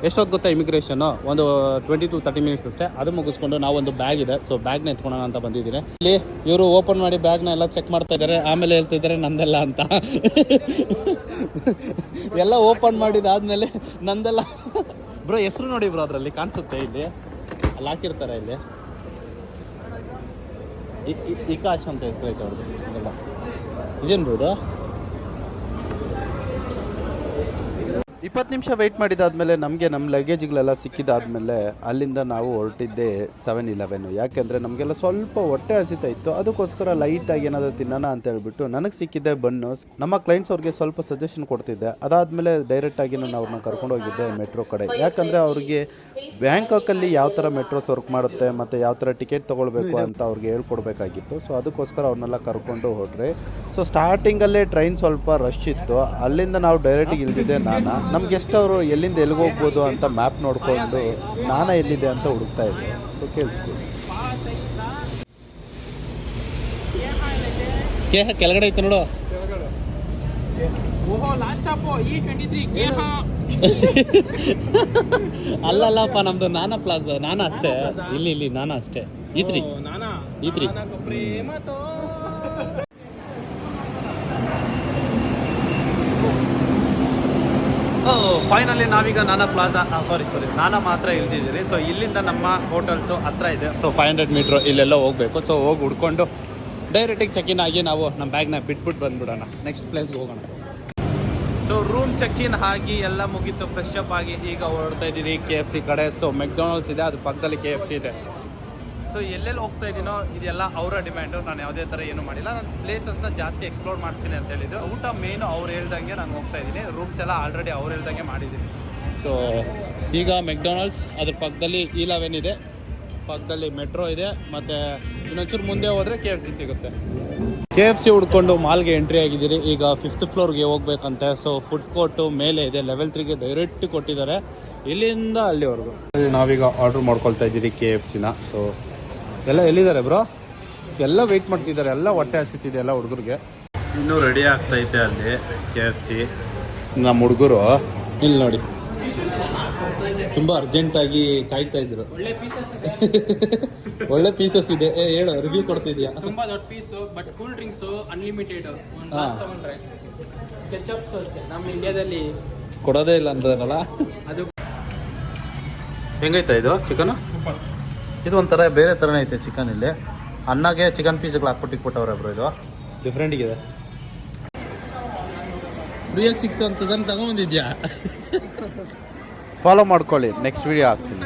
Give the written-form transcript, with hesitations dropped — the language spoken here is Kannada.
ಎಷ್ಟೊತ್ತು ಗೊತ್ತಾ ಇಮಿಗ್ರೇಷನ್ನು, ಒಂದು 20 to 30 ಮಿನಿಟ್ಸ್ ಅಷ್ಟೇ. ಅದು ಮುಗಿಸ್ಕೊಂಡು ನಾವು ಒಂದು ಬ್ಯಾಗ್ ಇದೆ, ಸೊ ಬ್ಯಾಗ್ನ ಎತ್ಕೊಳ್ಳೋಣ ಅಂತ ಬಂದಿದ್ದೀನಿ. ಇಲ್ಲಿ ಇವರು ಓಪನ್ ಮಾಡಿ ಬ್ಯಾಗ್ನ ಎಲ್ಲ ಚೆಕ್ ಮಾಡ್ತಾ ಇದ್ದಾರೆ. ಆಮೇಲೆ ಹೇಳ್ತಾ ಇದ್ದಾರೆ ನಂದೆಲ್ಲ ಅಂತ. ಎಲ್ಲ ಓಪನ್ ಮಾಡಿದಾದ್ಮೇಲೆ ನಂದೆಲ್ಲ ಬ್ರೋ ಹೆಸರು ನೋಡಿ ಬ್ರೋ, ಅದರಲ್ಲಿ ಕಾಣಿಸುತ್ತೆ, ಇಲ್ಲಿ ಅಲ್ಲಿ ಹಾಕಿರ್ತಾರೆ. ಇಲ್ಲಿ ಇಕಾಶ್ ಅಂತ ಹೆಸರು ಐತೆ ಅವ್ರದ್ದು. ಇದೆಲ್ಲ ಇದೇನು ಬ್ರೋ ಇದು? 20 ನಿಮಿಷ ವೆಯ್ಟ್ ಮಾಡಿದಾದ್ಮೇಲೆ ನಮಗೆ ನಮ್ಮ ಲಗೇಜ್ಗಳೆಲ್ಲ ಸಿಕ್ಕಿದಾದ್ಮೇಲೆ ಅಲ್ಲಿಂದ ನಾವು ಹೊರಟಿದ್ದೆ 7-Eleven. ಯಾಕೆಂದರೆ ನಮಗೆಲ್ಲ ಸ್ವಲ್ಪ ಹೊಟ್ಟೆ ಹಸಿತಾ ಇತ್ತು, ಅದಕ್ಕೋಸ್ಕರ ಲೈಟಾಗಿ ಏನಾದರೂ ತಿನ್ನೋಣ ಅಂತ ಹೇಳ್ಬಿಟ್ಟು ನನಗೆ ಸಿಕ್ಕಿದ್ದೆ ಬನ್ನು. ನಮ್ಮ ಕ್ಲೈಂಟ್ಸ್ ಅವ್ರಿಗೆ ಸ್ವಲ್ಪ ಸಜೆಷನ್ ಕೊಡ್ತಿದ್ದೆ. ಅದಾದಮೇಲೆ ಡೈರೆಕ್ಟಾಗಿ ನಾನು ಅವ್ರನ್ನ ಕರ್ಕೊಂಡು ಹೋಗಿದ್ದೆ ಮೆಟ್ರೋ ಕಡೆ. ಯಾಕಂದರೆ ಅವ್ರಿಗೆ ಬ್ಯಾಂಕಾಕಲ್ಲಿ ಯಾವ ಥರ ಮೆಟ್ರೋಸ್ ವರ್ಕ್ ಮಾಡುತ್ತೆ ಮತ್ತು ಯಾವ ಥರ ಟಿಕೆಟ್ ತೊಗೊಳ್ಬೇಕು ಅಂತ ಅವ್ರಿಗೆ ಹೇಳ್ಕೊಡ್ಬೇಕಾಗಿತ್ತು. ಸೊ ಅದಕ್ಕೋಸ್ಕರ ಅವ್ರನ್ನೆಲ್ಲ ಕರ್ಕೊಂಡು ಹೊರಟ್ರೆ. ಸೊ ಸ್ಟಾರ್ಟಿಂಗಲ್ಲೇ ಟ್ರೈನ್ ಸ್ವಲ್ಪ ರಶ್ ಇತ್ತು. ಅಲ್ಲಿಂದ ನಾವು ಡೈರೆಕ್ಟಿಗೆ ಇಳಿದಿದ್ದೆ ನಾನು. ನಮ್ಮ ಗೆಸ್ಟ್ ಅವರು ಎಲ್ಲಿಂದ ಎಲ್ಲಿಗೆ ಹೋಗ್ಬೋದು ಅಂತ ಮ್ಯಾಪ್ ನೋಡಿಕೊಂಡು ನಾನು ಎಲ್ಲಿದೆ ಅಂತ ಹುಡುಕ್ತಾ ಇದ್ದೆ. ಸೊ ಕೇಳಿಸ್ಬೋದು, ಕೆಳಗಡೆ ಐತೆ ನೋಡು. ಅಲ್ಲಲ್ಲಪ್ಪ, ನಮ್ದು ನಾನಾ ಪ್ಲಾಜಾ. ನಾನಾ ಅಷ್ಟೇ, ಇಲ್ಲಿ ನಾನಾ ಅಷ್ಟೇ. ಈ3 ಫೈನಲಿ ನಾವೀಗ ನಾನಾ ಪ್ಲಾಜಾ ಸಾರಿ ನಾನಾ ಮಾತ್ರ ಇಳ್ದಿದ್ದೀರಿ. ಸೊ ಇಲ್ಲಿಂದ ನಮ್ಮ ಹೋಟೆಲ್ಸು ಹತ್ರ ಇದೆ. ಸೊ 500 ಮೀಟ್ರ್ ಇಲ್ಲೆಲ್ಲ ಹೋಗಬೇಕು. ಸೊ ಹೋಗಿ ಹುಡ್ಕೊಂಡು ಡೈರೆಕ್ಟಿಗೆ ಚೆಕ್-ಇನ್ ಆಗಿ ನಾವು ನಮ್ಮ ಬ್ಯಾಗ್ನ ಬಿಟ್ಬಿಟ್ಟು ಬಂದ್ಬಿಡೋಣ, ನೆಕ್ಸ್ಟ್ ಪ್ಲೇಸ್ಗೆ ಹೋಗೋಣ. ಸೊ ರೂಮ್ ಚೆಕ್-ಇನ್ ಆಗಿ ಎಲ್ಲ ಮುಗೀತು, ಫ್ರೆಶ್ ಅಪ್ ಆಗಿ ಈಗ ಹೊರಡ್ತಾ ಇದ್ದೀವಿ KFC ಕಡೆ. ಸೊ ಮೆಕ್ಡೊನಾಲ್ಡ್ಸ್ ಇದೆ, ಅದು ಪಕ್ಕದಲ್ಲಿ KFC ಇದೆ. ಸೊ ಎಲ್ಲೆಲ್ಲಿ ಹೋಗ್ತಾ ಇದ್ದೀನೋ ಇದೆಲ್ಲ ಅವರ ಡಿಮ್ಯಾಂಡು. ನಾನು ಯಾವುದೇ ಥರ ಏನೂ ಮಾಡಿಲ್ಲ. ನಾನು ಪ್ಲೇಸಸ್ನ ಜಾಸ್ತಿ ಎಕ್ಸ್ಪ್ಲೋರ್ ಮಾಡ್ತೀನಿ ಅಂತ ಹೇಳಿದ್ದು. ಊಟ ಮೇನು ಅವ್ರು ಹೇಳ್ದಂಗೆ ನಾನು ಹೋಗ್ತಾ ಇದ್ದೀನಿ. ರೂಮ್ಸ್ ಎಲ್ಲ ಆಲ್ರೆಡಿ ಅವ್ರು ಹೇಳ್ದಂಗೆ ಮಾಡಿದ್ದೀನಿ. ಸೊ ಈಗ ಮೆಕ್ಡೊನಾಲ್ಡ್ಸ್, ಅದ್ರ ಪಕ್ಕದಲ್ಲಿ 11 ಇದೆ, ಪಕ್ಕದಲ್ಲಿ ಮೆಟ್ರೋ ಇದೆ, ಮತ್ತು ಇನ್ನೊಂಚೂರು ಮುಂದೆ ಹೋದರೆ KFC ಸಿಗುತ್ತೆ. KFC ಹುಡ್ಕೊಂಡು ಮಾಲ್ಗೆ ಎಂಟ್ರಿ ಆಗಿದ್ದೀರಿ. ಈಗ 5th ಫ್ಲೋರ್ಗೆ ಹೋಗ್ಬೇಕಂತೆ. ಸೊ ಫುಡ್ ಕೋರ್ಟು ಮೇಲೆ ಇದೆ, ಲೆವೆಲ್ 3ಗೆ ಡೈರೆಕ್ಟ್ ಕೊಟ್ಟಿದ್ದಾರೆ, ಇಲ್ಲಿಂದ ಅಲ್ಲಿವರೆಗೂ. ನಾವೀಗ ಆರ್ಡ್ರ್ ಮಾಡ್ಕೊಳ್ತಾ ಇದ್ದೀರಿ KFCನ. ಸೊ ಎಲ್ಲ ಎಲ್ಲಿದ್ದಾರೆ ಬ್ರೋ? ಎಲ್ಲ ವೆಯ್ಟ್ ಮಾಡ್ತಿದ್ದಾರೆ, ಎಲ್ಲ ಹೊಟ್ಟೆ ಹಸಿತಿದೆ ಎಲ್ಲ ಹುಡುಗರಿಗೆ. ಇನ್ನೂ ರೆಡಿ ಆಗ್ತೈತೆ ಅಲ್ಲಿ KFC. ನಮ್ಮ ಹುಡುಗರು ಇಲ್ಲಿ ನೋಡಿ ತುಂಬ ಅರ್ಜೆಂಟಾಗಿ ಕಾಯ್ತಾ ಇದ್ರು. ಒಳ್ಳೆ ಪೀಸಸ್ ಇದೆ. ಹೇಳು, ರಿವ್ಯೂ ಕೊಡ್ತಿದ್ಯಾ? ತುಂಬಾ ದೊಡ್ಡ piece, but cool drinks unlimited. ತಗೊಂಡ್ರೆ ಕೆಚಪ್ಸ್ ಅಷ್ಟೇ, ನಮ್ಮ ಇಂಡಿಯಾದಲ್ಲಿ ಕೊಡೋದೇ ಇಲ್ಲ ಅಂತಾರಲ್ಲ. ಅದು ಹೆಂಗೈತಾ ಇದು ಚಿಕನ್? ಸೂಪರ್. ಇದು ಒಂಥರ ಬೇರೆ ಥರನೇ ಐತೆ ಚಿಕನ್. ಇಲ್ಲಿ ಅನ್ನಗೆ ಚಿಕನ್ ಪೀಸ್ಗಳು ಹಾಕ್ಬಿಟ್ಟಿಕ್ಬಿಟ್ಟವ್ರೆ ಬ್ರೋ. ಇದು ಡಿಫ್ರೆಂಟಿಗಿದೆ. ಫ್ರೀಯಾಗಿ ಸಿಕ್ತು ಅಂತದನ್ನು ತಗೊಂಬಂದಿದ್ಯಾ? ಫಾಲೋ ಮಾಡ್ಕೊಳ್ಳಿ, ನೆಕ್ಸ್ಟ್ ವಿಡಿಯೋ ಹಾಕ್ತೀನಿ.